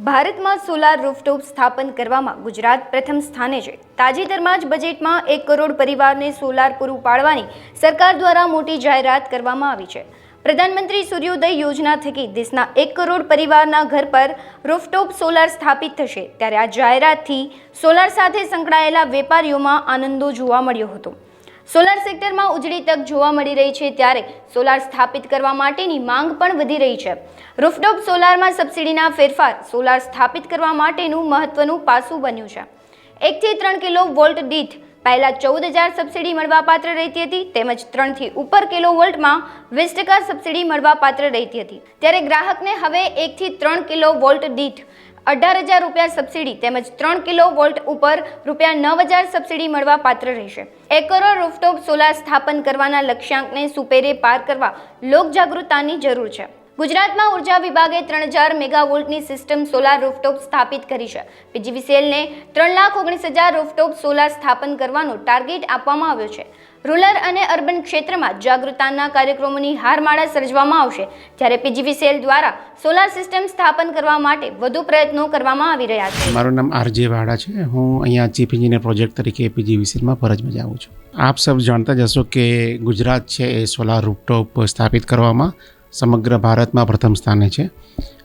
ભારતમાં solar rooftop સ્થાપન કરવામાં ગુજરાત પ્રથમ સ્થાને છે। તાજેતરમાં જ બજેટમાં 1 કરોડ પરિવારને સોલાર પૂરું પાડવાની સરકાર દ્વારા મોટી જાહેરાત કરવામાં આવી છે। પ્રધાનમંત્રી સૂર્યોદય યોજના થકી દેશના 1 કરોડ પરિવારના ઘર પર રૂફટોપ સોલાર સ્થાપિત થશે, ત્યારે આ જાહેરાતથી સોલાર સાથે સંકળાયેલા વેપારીઓમાં આનંદો જોવા મળ્યો હતો। સોલાર સેક્ટરમાં ઉજળી તક જોવા મળી રહી છે, ત્યારે સોલાર સ્થાપિત કરવા માટેની માંગ પણ વધી રહી છે। રૂફટોપ સોલારમાં સબસિડીના ફેરફાર સોલાર સ્થાપિત કરવા માટેનું મહત્વનું પાસું બન્યું છે। 1 થી 3 કિલો વોલ્ટ દીઠ પહેલા 14,000 સબસિડી મળવાપાત્ર રહેતી હતી, તેમજ 3 થી ઉપર કિલોવોલ્ટમાં 20% સબસિડી મળવાપાત્ર રહેતી હતી, ત્યારે ગ્રાહકને હવે 1 થી 3 કિલો વોલ્ટ દીઠ 18,000 રૂપિયા સબસિડી તેમજ 3 કિલો વોલ્ટ ઉપર રૂપિયા 9,000 સબસિડી મળવા પાત્ર રહેશે। 1 કરોડ રૂફટોપ સોલાર સ્થાપન કરવાના લક્ષ્યાંકને સુપેરે પાર કરવા લોકજાગૃતતાની જરૂર છે। ગુજરાતમાં ઉર્જા વિભાગે 3,000 મેગાવોલ્ટની સિસ્ટમ સોલાર રૂફટોપ સ્થાપિત કરી છે। પીજીવીસીએલને 3,19,000 રૂફટોપ સોલાર સ્થાપન કરવાનો ટાર્ગેટ આપવામાં આવ્યો છે। રૂરલ અને અર્બન ક્ષેત્રમાં જાગૃતતાના કાર્યક્રમોની હારમાળા સર્જવામાં આવશે, જ્યારે પીજીવીસીએલ દ્વારા સોલાર સિસ્ટમ સ્થાપન કરવા માટે વધુ પ્રયત્નો કરવામાં આવી રહ્યા છે। મારું નામ આરજે વાડા છે। હું અહીંયા ચીફ એન્જિનિયર પ્રોજેક્ટ તરીકે પીજીવીસીએલમાં ફરજ બજાવું છું। આપ સૌ જાણતા જ હશો કે ગુજરાત છે એ સોલાર રૂફટોપ સ્થાપિત કરવામાં સમગ્ર ભારતમાં પ્રથમ સ્થાને છે।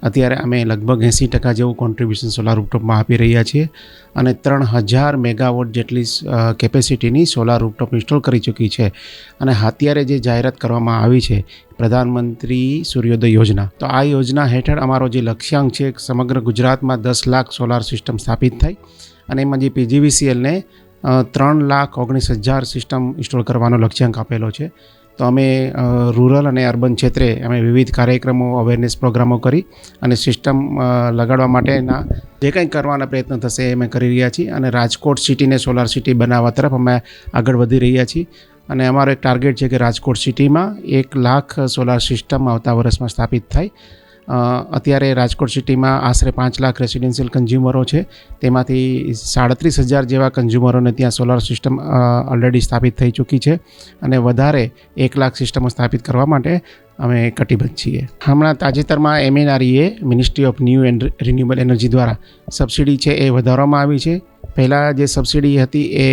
અત્યારે અમે લગભગ 80% જેવું કોન્ટ્રીબ્યુશન સોલાર રૂફટોપમાં આપી રહ્યા છીએ અને 3,000 મેગાવોટ જેટલી કેપેસિટીની સોલાર રૂફટોપ ઇન્સ્ટોલ કરી ચૂકી છે। અને અત્યારે જે જાહેરાત કરવામાં આવી છે પ્રધાનમંત્રી સૂર્યોદય યોજના, તો આ યોજના હેઠળ અમારો જે લક્ષ્યાંક છે સમગ્ર ગુજરાતમાં 10 લાખ સોલાર સિસ્ટમ સ્થાપિત થાય અને એમાં જે પીજીવીસીએલને 3,19,000 સિસ્ટમ ઇન્સ્ટોલ કરવાનો લક્ષ્યાંક આપેલો છે। તો અમે રૂરલ અને અર્બન ક્ષેત્રે અમે વિવિધ કાર્યક્રમો, અવેરનેસ પ્રોગ્રામો કરી અને સિસ્ટમ લગાડવા માટેના જે કંઈ કરવાના પ્રયત્ન થશે એ અમે કરી રહ્યા છીએ અને રાજકોટ સિટીને સોલાર સિટી બનાવવા તરફ અમે આગળ વધી રહ્યા છીએ। અને અમારો એક ટાર્ગેટ છે કે રાજકોટ સિટીમાં 1 લાખ સોલાર સિસ્ટમ આવતા વર્ષમાં સ્થાપિત થાય। અત્યારે રાજકોટ સિટીમાં આશરે 5 લાખ રેસિડેન્શિયલ કન્ઝ્યુમરો છે, તેમાંથી 37,000 જેવા કન્ઝ્યુમરોને ત્યાં સોલાર સિસ્ટમ ઓલરેડી સ્થાપિત થઈ ચૂકી છે અને વધારે 1 લાખ સિસ્ટમો સ્થાપિત કરવા માટે અમે કટિબદ્ધ છીએ। હમણાં તાજેતરમાં MNRE ministry of new and renewable energy દ્વારા સબસિડી છે એ વધારવામાં આવી છે। પહેલાં જે સબસિડી હતી એ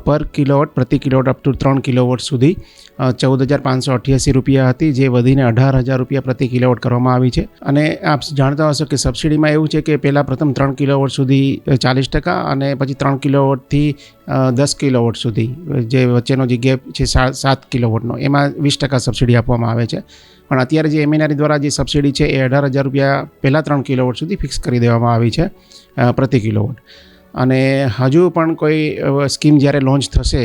પર કિલોવોટ પ્રતિ કિલોવોટ અપ ટુ 3 કિલોવોટ સુધી 14,588 રૂપિયા હતી, જે વધીને 18,000 રૂપિયા પ્રતિ કિલોવોટ કરવામાં આવી છે। અને આપ જાણતા હશો કે સબસિડીમાં એવું છે કે પહેલાં પ્રથમ 3 કિલોવોટ સુધી 40% અને પછી 3 કિલોવોટથી 10 કિલોવોટ સુધી જે વચ્ચેનો જે ગેપ છે 7 કિલોવોટનો, એમાં 20% સબસિડી આપવામાં આવે છે। પણ અત્યારે જે MNRE દ્વારા જે સબસિડી છે એ 18,000 રૂપિયા પહેલાં 3 કિલોવોટ સુધી ફિક્સ કરી દેવામાં આવી છે પ્રતિ કિલોવોટ। અને હજુ પણ કોઈ સ્કીમ જ્યારે લોન્ચ થશે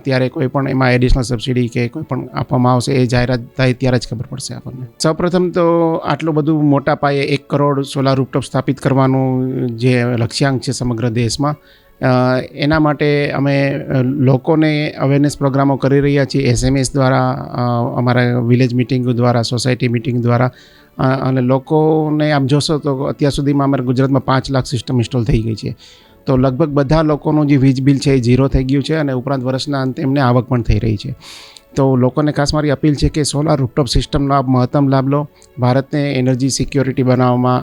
ત્યારે કોઈ પણ એમાં એડિશનલ સબસિડી કે કોઈ પણ આપવામાં આવશે એ જાહેરાત થાય ત્યારે જ ખબર પડશે આપણને। સૌપ્રથમ તો આટલું બધું મોટા પાયે 1 કરોડ સોલાર રૂફટોપ સ્થાપિત કરવાનું જે લક્ષ્યાંક છે સમગ્ર દેશમાં, એના માટે અમે લોકોને અવેરનેસ પ્રોગ્રામો કરી રહ્યા છીએ SMS દ્વારા, અમારા વિલેજ મિટિંગ દ્વારા, સોસાયટી મિટિંગ દ્વારા। અને લોકોને આપ જોશો તો અત્યાર સુધીમાં અમારા ગુજરાતમાં 5 લાખ સિસ્ટમ ઇન્સ્ટોલ થઈ ગઈ છે। તો લગભગ બધા લોકોનું જે વીજ બિલ છે એ 0 થઈ ગયું છે અને ઉપરાંત વર્ષના અંતે એમને આવક પણ થઈ રહી છે। તો લોકોને ખાસ મારી અપીલ છે કે સોલાર રૂફટોપ સિસ્ટમનો આપ મહત્તમ લાભ લો, ભારતને એનર્જી સિક્યોરિટી બનાવવામાં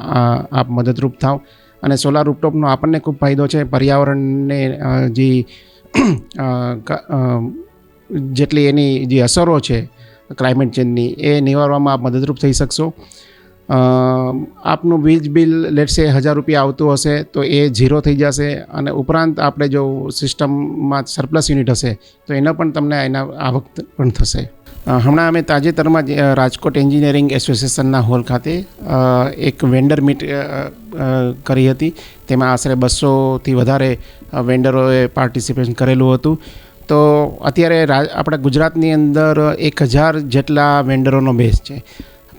આપ મદદરૂપ થાવ। અને સોલાર રૂફટોપનો આપણને ખૂબ ફાયદો છે, પર્યાવરણને જે જેટલી એની જે અસરો છે ક્લાઇમેટ ચેન્જની એ નિવારવામાં આપ મદદરૂપ થઈ શકશો। આપનું વીજ બિલ લેટ્સે 1,000 રૂપિયા આવતું હશે તો એ 0 થઈ જશે અને ઉપરાંત આપણે જો સિસ્ટમમાં સરપ્લસ યુનિટ હશે તો એનો પણ તમને એના આવક પણ થશે। હમણાં અમે તાજેતરમાં જ રાજકોટ એન્જિનિયરિંગ એસોસિએશનના હોલ ખાતે એક વેન્ડર મીટ કરી હતી, તેમાં આશરે 200થી વધારે વેન્ડરોએ પાર્ટિસિપેશન કરેલું હતું। તો અત્યારે આપણા ગુજરાતની અંદર 1,000 જેટલા વેન્ડરોનો બેઝ છે,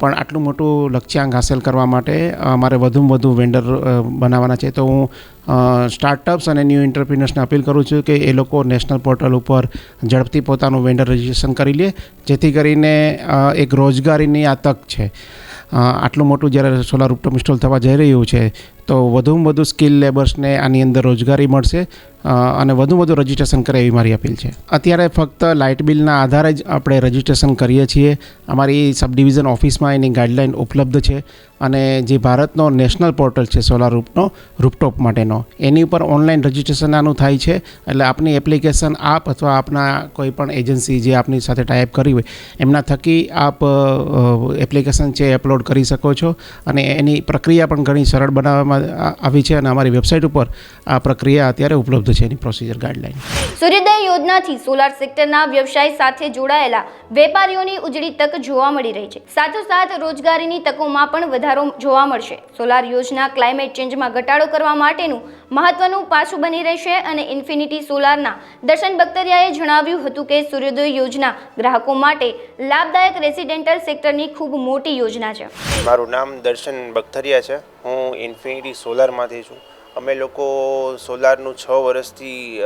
પણ આટલું મોટું લક્ષ્યાંક હાંસલ કરવા માટે અમારે વધુમાં વધુ વેન્ડર બનાવવાના છે। તો હું સ્ટાર્ટઅપ્સ અને ન્યૂ એન્ટરપ્રિનર્સને અપીલ કરું છું કે એ લોકો નેશનલ પોર્ટલ ઉપર ઝડપથી પોતાનું વેન્ડર રજિસ્ટ્રેશન કરી લે, જેથી કરીને એક રોજગારીની આ તક છે। આટલું મોટું જ્યારે સોલાર રૂફટોપ ઇન્સ્ટોલ થવા જઈ રહ્યું છે તો વધુમાં વધુ સ્કિલ લેબર્સને આની અંદર રોજગારી મળશે અને વધુ રજિસ્ટ્રેશન કરે એવી મારી અપીલ છે. અત્યારે ફક્ત લાઇટ બિલના આધારે જ આપણે રજિસ્ટ્રેશન કરીએ છીએ. અમારી સબ ડિવિઝન ઓફિસમાં એની ગાઈડલાઇન ઉપલબ્ધ છે અને જે ભારતનો નેશનલ પોર્ટલ છે સોલાર રૂફટોપ માટેનો, એની ઉપર ઓનલાઈન રજિસ્ટ્રેશન આનું થાય છે. એટલે આપની એપ્લિકેશન આપ અથવા આપના કોઈ પણ એજન્સી જે આપની સાથે ટાઈપ કરી હોય એમના થકી આપ એપ્લિકેશન છે અપલોડ કરી શકો છો અને એની પ્રક્રિયા પણ ઘણી સરળ બનાવવામાં આવી છે અને અમારી વેબસાઇટ ઉપર આ પ્રક્રિયા અત્યારે ઉપલબ્ધ છે, એની પ્રોસિજર ગાઈડલાઇન. સૂર્યોદય યોજનાથી સોલાર સેક્ટરના વ્યવસાય સાથે જોડાયેલા વેપારીઓની ઉજળી તક જોવા મળી રહી છે. સાથોસાથ રોજગારીની તકોમાં પણ વધારો જોવા મળશે. સોલાર યોજના ક્લાઇમેટ ચેન્જમાં ઘટાડો કરવા માટેનું મહત્વનું પાસું બની રહેશે અને ઇન્ફિનિટી સોલારના દર્શન બખ્તરિયાએ જણાવ્યું હતું કે સૂર્યોદય યોજના ગ્રાહકો માટે લાભદાયક રેસિડેન્ટલ સેક્ટરની ખૂબ મોટી યોજના છે. મારું નામ દર્શન બખ્તરિયા છે. હું ઇન્ફિનિટી સોલારમાંથી છું. અમે લોકો સોલારનું 6 વર્ષથી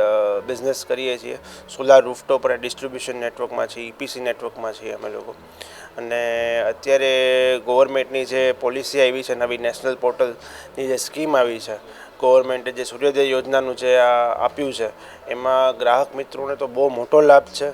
બિઝનેસ કરીએ છીએ. સોલાર રૂફટોપ અને ડિસ્ટ્રીબ્યુશન નેટવર્કમાં છીએ, EPC નેટવર્કમાં છીએ અમે લોકો. અને અત્યારે ગવર્મેન્ટની જે પોલિસી આવી છે, નવી નેશનલ પોર્ટલની જે સ્કીમ આવી છે, ગવર્મેન્ટે જે સૂર્યોદય યોજનાનું જે આપ્યું છે, એમાં ગ્રાહક મિત્રોને તો બહુ મોટો લાભ છે.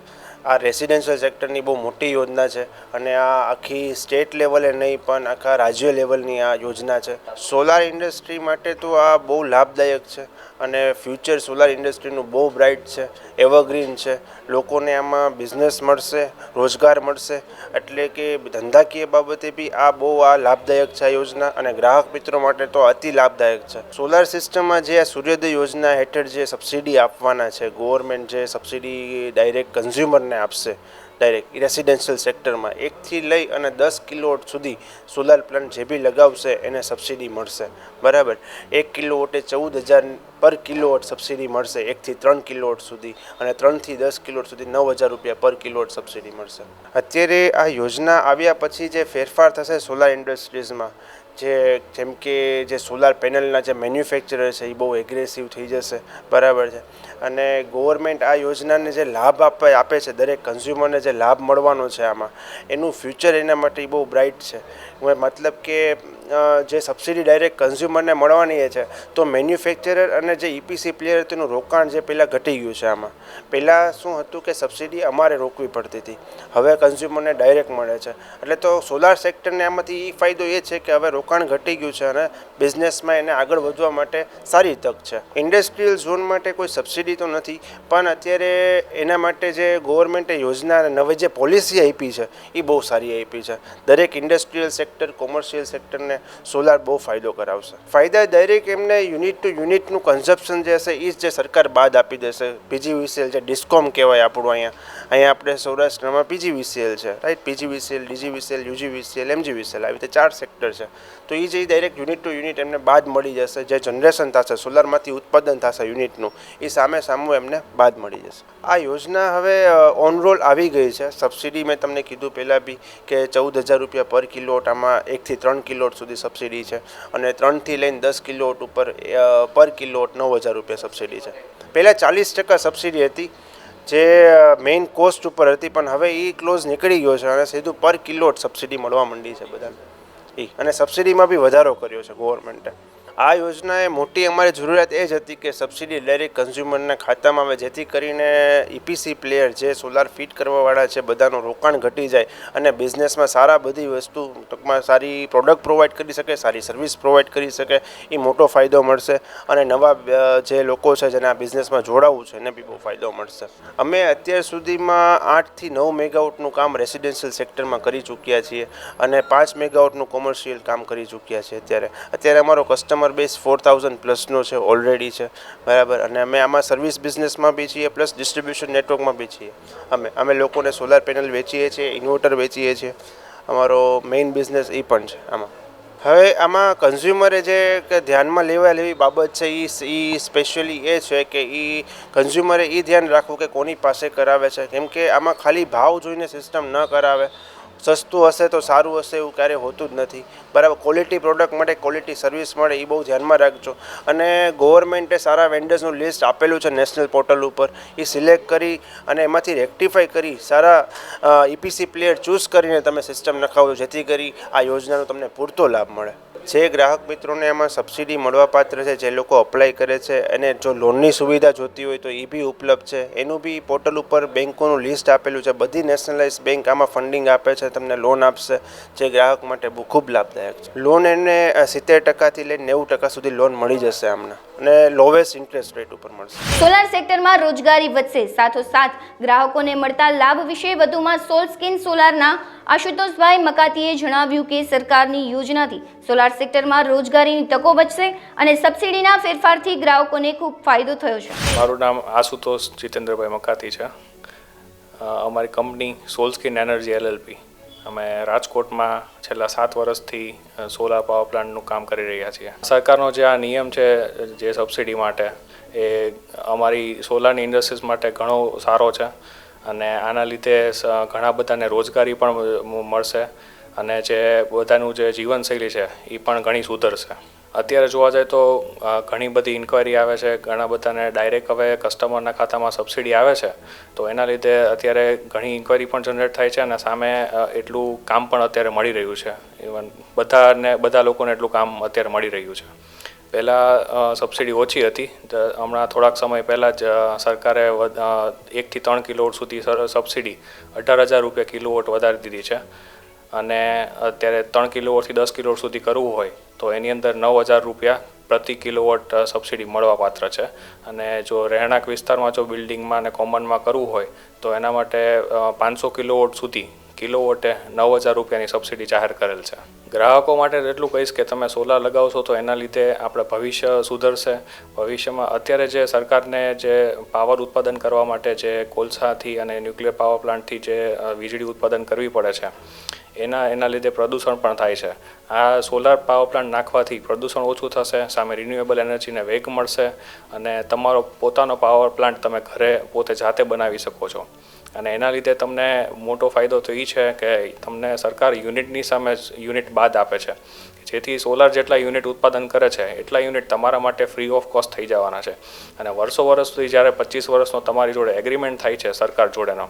આ રેસિડેન્શિયલ સેક્ટરની બહુ મોટી યોજના છે અને આ આખી સ્ટેટ લેવલે નહીં પણ આખા રાજ્ય લેવલની આ યોજના છે. સોલાર ઇન્ડસ્ટ્રી માટે તો આ બહુ લાભદાયક છે અને ફ્યુચર સોલાર ઇન્ડસ્ટ્રીનું બહુ બ્રાઇટ છે, એવરગ્રીન છે. લોકોને આમાં બિઝનેસ મળશે, રોજગાર મળશે, એટલે કે ધંધાકીય બાબતે બી આ બહુ લાભદાયક છે આ યોજના અને ગ્રાહક મિત્રો માટે તો અતિ લાભદાયક છે. સોલાર સિસ્ટમમાં જે આ સૂર્યોદય યોજના હેઠળ જે સબસિડી આપવાના છે, ગવર્મેન્ટ જે સબસિડી ડાયરેક્ટ કન્ઝ્યુમરને આપશે, ડાયરેક્ટ રેસિડેન્શિયલ સેક્ટરમાં 1 થી લઈ અને 10 કિલોવોટ સુધી સોલાર પ્લાન્ટ જે બી લગાવશે એને સબસિડી મળશે. બરાબર, 1 કિલોવોટે 14,000 પર કિલોવોટ સબસિડી મળશે, 1 થી 3 કિલોવોટ સુધી, અને 3 થી 10 કિલોવોટ સુધી 9,000 રૂપિયા પર કિલોવોટ સબસિડી મળશે. અત્યારે આ યોજના આવ્યા પછી જે ફેરફાર થશે સોલાર ઇન્ડસ્ટ્રીઝમાં, જેમ કે જે સોલાર પેનલના જે મેન્યુફેક્ચરર છે એ બહુ એગ્રેસિવ થઈ જશે. બરાબર છે. અને ગવર્મેન્ટ આ યોજનાને જે લાભ આપે છે, દરેક કન્ઝ્યુમરને જે લાભ મળવાનો છે આમાં, એનું ફ્યુચર એના માટે બહુ બ્રાઇટ છે. મતલબ કે જે સબસિડી ડાયરેક્ટ કન્ઝ્યુમરને મળવાની છે, તો મેન્યુફેક્ચરર અને જે EPC પ્લેયર તેનું રોકાણ જે પહેલાં ઘટી ગયું છે આમાં. પહેલાં શું હતું કે સબસિડી અમારે રોકવી પડતી હતી, હવે કન્ઝ્યુમરને ડાયરેક્ટ મળે છે. એટલે તો સોલાર સેક્ટરને આમાંથી એ ફાયદો એ છે કે હવે રોકાણ ઘટી ગયું છે અને બિઝનેસમાં એને આગળ વધવા માટે સારી તક છે. ઇન્ડસ્ટ્રીયલ ઝોન માટે કોઈ સબસિડી તો નથી, પણ અત્યારે એના માટે જે ગવર્મેન્ટે યોજના નવી જે પોલિસી આપી છે એ બહુ સારી આપી છે. દરેક ઇન્ડસ્ટ્રીયલ સેક્ટર, કોમર્શિયલ સેક્ટરને સોલાર બહુ ફાયદો કરાવશે. ફાયદા દરેક એમને યુનિટ ટુ યુનિટનું કન્ઝપ્શન જે હશે એ જે સરકાર બાદ આપી દેશે. PGVCL જે ડિસ્કોમ કહેવાય આપણું, અહીંયા આપણે સૌરાષ્ટ્રમાં PGVCL છે, right. PGVCL, DGVCL, UGVCL, MGVCL, આવી રીતે 4 સેક્ટર છે. તો એ જે ડાયરેક્ટ યુનિટ ટુ યુનિટ એમને બાદ મળી જશે. જે જનરેશન થશે સોલારમાંથી ઉત્પાદન થશે યુનિટનું, એ સામું એમને બાદ મળી જશે. આ યોજના હવે ઓન રોલ આવી ગઈ છે. સબસિડી મેં તમને કીધું પહેલાં બી કે 14,000 રૂપિયા પર કિલોવોટ, આમાં 1 થી 3 કિલોવોટ સુધી સબસિડી છે અને 3 થી લઈને 10 કિલોવોટ ઉપર પર કિલોવોટ 9,000 રૂપિયા સબસિડી છે. પહેલાં 40% સબસિડી હતી જે મેઇન કોસ્ટ ઉપર હતી, પણ હવે એ ક્લોઝ નીકળી ગયો છે અને સીધું પર કિલોવોટ સબસિડી મળવા માંડી છે બધાને. અને સબસિડીમાં બી વધારો કર્યો છે ગવર્મેન્ટે. આ યોજનાએ મોટી અમારી જરૂરિયાત એ જ હતી કે સબસિડી ડાયરેક્ટ કન્ઝ્યુમરના ખાતામાં આવે, જેથી કરીને EPC પ્લેયર જે સોલાર ફિટ કરવાવાળા છે બધાનું રોકાણ ઘટી જાય અને બિઝનેસમાં સારા બધી વસ્તુ, ટૂંકમાં સારી પ્રોડક્ટ પ્રોવાઈડ કરી શકે, સારી સર્વિસ પ્રોવાઈડ કરી શકે, એ મોટો ફાયદો મળશે. અને નવા જે લોકો છે જેને આ બિઝનેસમાં જોડાવવું છે એને બી બહુ ફાયદો મળશે. અમે અત્યાર સુધીમાં 8 થી 9 મેગાવોટનું કામ રેસિડેન્શિયલ સેક્ટરમાં કરી ચૂક્યા છીએ અને 5 મેગાવોટનું કોમર્શિયલ કામ કરી ચૂક્યા છીએ. અત્યારે અમારો કસ્ટમર બેઝ 4,000 પ્લસનો છે, ઓલરેડી છે. બરાબર. અને અમે આમાં સર્વિસ બિઝનેસમાં બી છીએ, પ્લસ ડિસ્ટ્રીબ્યુશન નેટવર્કમાં બી છીએ. અમે લોકોને સોલાર પેનલ વેચીએ છીએ, ઇન્વર્ટર વેચીએ છીએ. અમારો મેઇન બિઝનેસ એ પણ છે આમાં. હવે આમાં કન્ઝ્યુમરે જે ધ્યાનમાં લેવી બાબત છે એ સ્પેશિયલી એ છે કે એ કન્ઝ્યુમરે એ ધ્યાન રાખવું કે કોની પાસે કરાવે છે. કેમ કે આમાં ખાલી ભાવ જોઈને સિસ્ટમ ન કરાવે. સસ્તું હશે તો સારું હશે એવું ક્યારેય હોતું જ નથી. બરાબર. ક્વોલિટી પ્રોડક્ટ મળે, ક્વોલિટી સર્વિસ મળે, એ બહુ ધ્યાનમાં રાખજો. અને ગવર્મેન્ટે સારા વેન્ડર્સનું લિસ્ટ આપેલું છે નેશનલ પોર્ટલ ઉપર, એ સિલેક્ટ કરી અને એમાંથી રેક્ટિફાઈ કરી સારા EPC પ્લેયર ચૂઝ કરીને તમે સિસ્ટમ નખાવજો, જેથી કરી આ યોજનાનો તમને પૂરતો લાભ મળે. જે ગ્રાહક મિત્રોને એમાં સબસિડી મળવાપાત્ર છે, જે લોકો અપ્લાય કરે છે અને જો લોનની સુવિધા જોતી હોય તો એ બી ઉપલબ્ધ છે. એનું બી પોર્ટલ ઉપર બેન્કોનું લિસ્ટ આપેલું છે. બધી નેશનલાઇઝ બેન્ક આમાં ફંડિંગ આપે છે, તમને લોન આપશે, જે ગ્રાહક માટે ખૂબ લાભદાયક છે. લોન એને 70% લઈને 90% સુધી લોન મળી જશે આમને, અને લોવેસ્ટ ઇન્ટરેસ્ટ રેટ ઉપર મળશે. સોલાર સેક્ટરમાં રોજગારી વધશે, સાથોસાથ ગ્રાહકોને મળતા લાભ વિશે વધુમાં સોલસ્કિન સોલારના આશુતોષભાઈ મકાતીએ જણાવ્યું કે સરકારની યોજનાથી સોલાર સેક્ટરમાં રોજગારીની તકો વધશે અને સબસિડીના ફેરફારથી ગ્રાહકોને ખૂબ ફાયદો થયો છે. મારું નામ આશુતોષ જીતેન્દ્રભાઈ મકાતી છે. અમારી કંપની સોલસ્કિન એનર્જી LLP, અમે રાજકોટમાં છેલ્લા 7 વર્ષથી સોલાર પાવર પ્લાન્ટનું કામ કરી રહ્યા છીએ. સરકારનો જે આ નિયમ છે જે સબસિડી માટે, એ અમારી સોલારની ઇન્ડસ્ટ્રીઝ માટે ઘણો સારો છે અને આના લીધે ઘણા બધાને રોજગારી પણ મળશે અને જે બધાનું જે જીવનશૈલી છે એ પણ ઘણી સુધરશે. અત્યારે જોવા જાય તો ઘણી બધી ઇન્ક્વાયરી આવે છે, ઘણા બધાને ડાયરેક્ટ હવે કસ્ટમરના ખાતામાં સબસિડી આવે છે, તો એના લીધે અત્યારે ઘણી ઇન્ક્વાયરી પણ જનરેટ થાય છે અને સામે એટલું કામ પણ અત્યારે મળી રહ્યું છે. ઇવન બધા લોકોને એટલું કામ અત્યારે મળી રહ્યું છે. પહેલાં સબસિડી ઓછી હતી, હમણાં થોડાક સમય પહેલાં જ સરકારે 1 થી 3 કિલોવોટ સુધી સબસિડી 18,000 રૂપિયા કિલોવોટ વધારી દીધી છે અને અત્યારે 3 કિલોવોટથી 10 કિલોવોટ સુધી કરવું હોય તો એની અંદર 9,000 રૂપિયા પ્રતિ કિલોવોટ સબસિડી મળવાપાત્ર છે. અને જો રહેણાંક વિસ્તારમાં જો બિલ્ડિંગમાં અને કોમનમાં કરવું હોય તો એના માટે 500 કિલોવોટ સુધી કિલોવોટે 9,000 રૂપિયાની સબસિડી જાહેર કરેલ છે. ગ્રાહકો માટે એટલું કહીશ કે તમે સોલાર લગાવશો તો એના લીધે આપણે ભવિષ્ય સુધરશે. ભવિષ્યમાં અત્યારે જે સરકારને જે પાવર ઉત્પાદન કરવા માટે જે કોલસાથી અને ન્યુક્લિયર પાવર પ્લાન્ટથી જે વીજળી ઉત્પાદન કરવી પડે છે, એના લીધે પ્રદૂષણ પણ થાય છે. આ સોલાર પાવર પ્લાન્ટ નાખવાથી પ્રદૂષણ ઓછું થશે, સામે રિન્યુએબલ એનર્જીને વેગ મળશે અને તમારો પોતાનો પાવર પ્લાન્ટ તમે ઘરે પોતે જાતે બનાવી શકો છો. અને એના લીધે તમને મોટો ફાયદો તો એ છે કે તમને સરકાર યુનિટની સામે યુનિટ બાદ આપે છે, જેથી સોલાર જેટલા યુનિટ ઉત્પાદન કરે છે એટલા યુનિટ તમારા માટે ફ્રી ઓફ કોસ્ટ થઈ જવાના છે. અને વર્ષ સુધી જ્યારે 25 વર્ષનો તમારી જોડે એગ્રીમેન્ટ થાય છે સરકાર જોડેનો,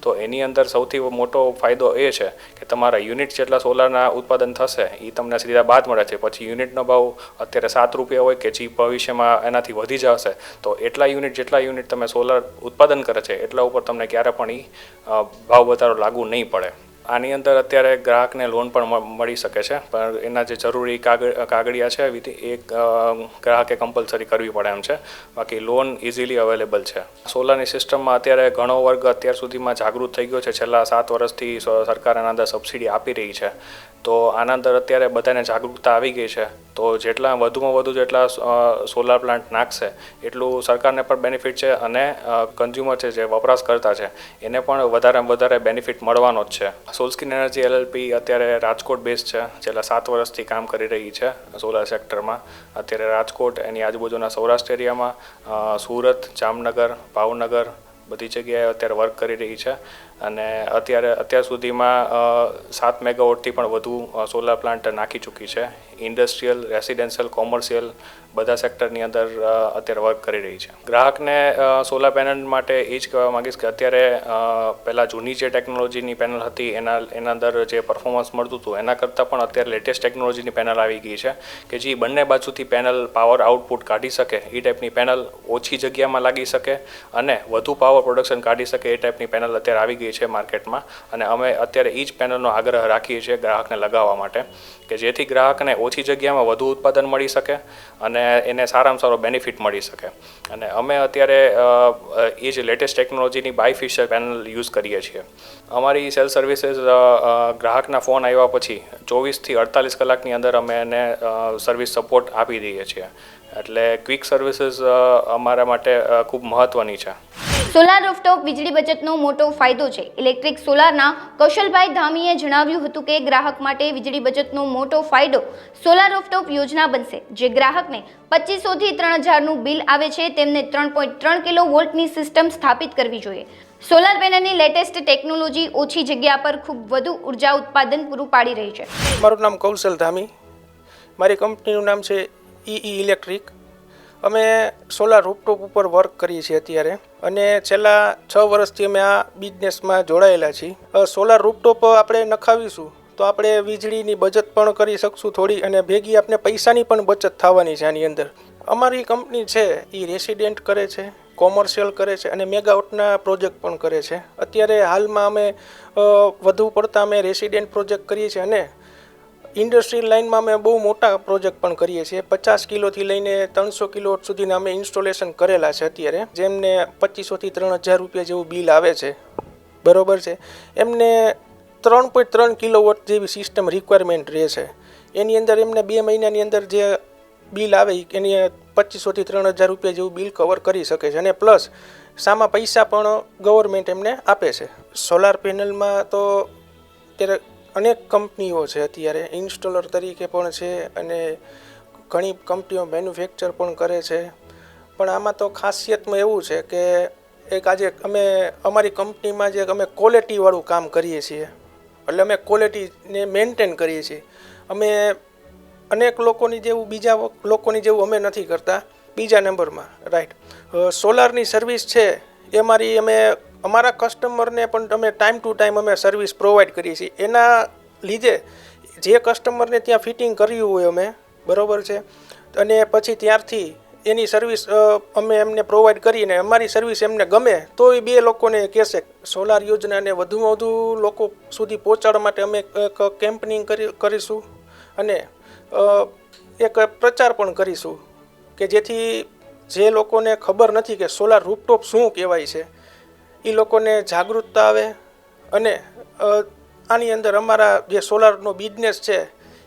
તો એની અંદર સૌથી મોટો ફાયદો એ છે કે તમારા યુનિટ જેટલા સોલારના ઉત્પાદન થશે એ તમને સીધા બાદ મળે છે. પછી યુનિટનો ભાવ અત્યારે 7 રૂપિયા હોય કે જે ભવિષ્યમાં એનાથી વધી જશે, તો એટલા જેટલા યુનિટ તમે સોલાર ઉત્પાદન કરે છે એટલા ઉપર તમને ક્યારે પણ ભાવ વધારો લાગુ નહીં પડે. આની અંદર અત્યારે ગ્રાહકને લોન પણ મળી શકે છે, પણ એના જે જરૂરી કાગળિયા છે એ ગ્રાહકે કમ્પલસરી કરવી પડે એમ છે. બાકી લોન ઇઝીલી અવેલેબલ છે. સોલારની સિસ્ટમમાં અત્યારે ઘણો વર્ગ અત્યાર સુધીમાં જાગૃત થઈ ગયો છે. છેલ્લા 7 વર્ષથી સરકાર આના અંદર સબસિડી આપી રહી છે, તો આના અંદર અત્યારે બધાને જાગૃતતા આવી ગઈ છે. તો વધુમાં વધુ જેટલા સોલાર પ્લાન્ટ નાખશે એટલું સરકારને પણ બેનિફિટ છે અને કન્ઝ્યુમર છે જે વપરાશકર્તા છે એને પણ વધારે બેનિફિટ મળવાનો જ છે. સોલસ્કિન એનર્જી LLP અત્યારે રાજકોટ બેઝ છે. છેલ્લા 7 વર્ષથી કામ કરી રહી છે સોલાર સેક્ટરમાં. અત્યારે રાજકોટ, એની આજુબાજુના સૌરાષ્ટ્ર એરિયામાં, સુરત, જામનગર, ભાવનગર બધી જગ્યાએ અત્યારે વર્ક કરી રહી છે. અને અત્યાર સુધીમાં 7 મેગાવોટથી પણ વધુ સોલાર પ્લાન્ટ નાખી ચૂકી છે. ઇન્ડસ્ટ્રીયલ, રેસિડેન્શિયલ, કોમર્શિયલ બધા સેક્ટરની અંદર અત્યારે વર્ક કરી રહી છે. ગ્રાહકને સોલાર પેનલ માટે એ જ કહેવા માગીશ કે અત્યારે પહેલાં જૂની જે ટેકનોલોજીની પેનલ હતી એના અંદર જે પરફોર્મન્સ મળતું હતું એના કરતાં પણ અત્યારે લેટેસ્ટ ટેકનોલોજીની પેનલ આવી ગઈ છે કે જે બંને બાજુથી પેનલ પાવર આઉટપુટ કાઢી શકે એ ટાઈપની પેનલ ઓછી જગ્યામાં લાગી શકે અને વધુ પાવર પ્રોડક્શન કાઢી શકે એ ટાઈપની પેનલ અત્યારે આવી ગઈ છે માર્કેટમાં. અને અમે અત્યારે એ જ પેનલનો આગ્રહ રાખીએ છીએ ગ્રાહકને લગાવવા માટે કે જેથી ગ્રાહકને ઓછી જગ્યામાં વધુ ઉત્પાદન મળી શકે અને એને સારામાં સારો બેનિફિટ મળી શકે. અને અમે અત્યારે એ જ લેટેસ્ટ ટેકનોલોજીની બાયફિશિયલ પેનલ યુઝ કરીએ છીએ. અમારી સેલ સર્વિસીસ ગ્રાહકના ફોન આવ્યા પછી 24 થી 48 કલાકની અંદર અમે એને સર્વિસ સપોર્ટ આપી દઈએ છીએ. એટલે ક્વિક સર્વિસીસ અમારા માટે ખૂબ મહત્ત્વની છે. સોલાર રૂફટોપ વીજળી બચતનો મોટો ફાયદો છે. ઇલેક્ટ્રિક સોલારના કૌશલભાઈ ધામીએ જણાવ્યું હતું કે ગ્રાહક માટે વીજળી બચતનો મોટો ફાયદો સોલાર રૂફટોપ યોજના બનશે. જે ગ્રાહકને 2500 થી 3000નું બિલ આવે છે તેમને 3.3 કિલો વોલ્ટની સિસ્ટમ સ્થાપિત કરવી જોઈએ. સોલાર પેનલની લેટેસ્ટ ટેકનોલોજી ઓછી જગ્યા પર ખૂબ વધુ ઉર્જા ઉત્પાદન પૂરું પાડી રહી છે. મારું નામ કૌશલ ધામી. મારી કંપનીનું નામ છે EE ઇલેક્ટ્રિક. અમે સોલાર રૂફટોપ ઉપર વર્ક કરીએ છીએ અત્યારે અને છેલ્લા 6 વર્ષથી અમે આ બિઝનેસમાં જોડાયેલા છીએ. સોલાર રૂફટોપ આપણે નખાવીશું તો આપણે વીજળીની બચત પણ કરી શકશું થોડી, અને ભેગી આપણે પૈસાની પણ બચત થવાની છે આની અંદર. અમારી કંપની છે એ રેસિડેન્ટ કરે છે, કોમર્શિયલ કરે છે અને મેગાવોટના પ્રોજેક્ટ પણ કરે છે. અત્યારે હાલમાં અમે વધુ પડતા અમે રેસિડેન્ટ પ્રોજેક્ટ કરીએ છીએ અને ઇન્ડસ્ટ્રીયલ લાઇનમાં અમે બહુ મોટા પ્રોજેક્ટ પણ કરીએ છીએ. 50 કિલોથી લઈને 300 કિલો સુધીના અમે ઇન્સ્ટોલેશન કરેલા છે અત્યારે, જેમને 2500થી 3000 રૂપિયા જેવું બિલ આવે છે. બરોબર છે. એમને 3.3 કિલોવોટ જેવી સિસ્ટમ રિક્વાયરમેન્ટ રહે છે. એની અંદર એમને 2 મહિનાની અંદર જે બિલ આવે એની 2500થી 3000 રૂપિયા જેવું બિલ કવર કરી શકે છે. અને પ્લસ સામા પૈસા પણ ગવર્મેન્ટ એમને આપે છે. સોલાર પેનલમાં તો અત્યારે અનેક કંપનીઓ છે, અત્યારે ઇન્સ્ટોલર તરીકે પણ છે અને ઘણી કંપનીઓ મેન્યુફેક્ચર પણ કરે છે. પણ આમાં તો ખાસિયતમાં એવું છે કે એક આજે અમે અમારી કંપનીમાં જે અમે ક્વોલિટીવાળું કામ કરીએ છીએ, એટલે અમે ક્વોલિટીને મેન્ટેન કરીએ છીએ. અમે અનેક લોકોની જેવું બીજા લોકોની જેવું અમે નથી કરતા. બીજા નંબરમાં રાઈટ, સોલારની સર્વિસ છે એ અમે અમારા કસ્ટમરને પણ અમે ટાઈમ ટુ ટાઈમ અમે સર્વિસ પ્રોવાઈડ કરીએ છીએ. એના લીધે જે કસ્ટમરને ત્યાં ફિટિંગ કર્યું હોય અમે, બરાબર છે, અને પછી ત્યારથી એની સર્વિસ અમે એમને પ્રોવાઈડ કરીને અમારી સર્વિસ એમને ગમે તો એ 2 લોકોને કહેશે. સોલાર યોજનાને વધુમાં વધુ લોકો સુધી પહોંચાડવા માટે અમે એક કેમ્પેનિંગ કરીશું અને એક પ્રચાર પણ કરીશું કે જેથી જે લોકોને ખબર નથી કે સોલાર રૂફટોપ શું કહેવાય છે એ લોકોને જાગૃતતા આવે અને આની અંદર અમારા જે સોલારનો બિઝનેસ છે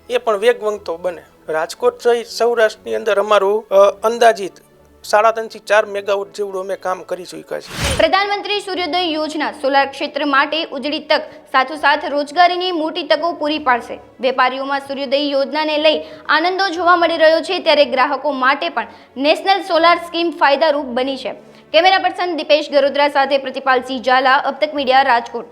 એ પણ વેગવંતો બને. રાજકોટ સહિત સૌરાષ્ટ્રની અંદર અમારું અંદાજિત 3.5 થી 4 મેગાવોટ જેવડું અમે કામ કરી ચૂક્યા છીએ. પ્રધાનમંત્રી સૂર્યોદય યોજના સોલાર ક્ષેત્ર માટે ઉજળી તક, સાથોસાથ રોજગારીની મોટી તકો પૂરી પાડશે. વેપારીઓમાં સૂર્યોદય યોજનાને લઈ આનંદો જોવા મળી રહ્યો છે, ત્યારે ગ્રાહકો માટે પણ નેશનલ સોલાર સ્કીમ ફાયદારૂપ બની છે. કેમેરા પર્સન દીપેશ ગરોદરા સાથે પ્રતિપાલસિંહ ઝાલા, અબ તક મીડિયા, રાજકોટ.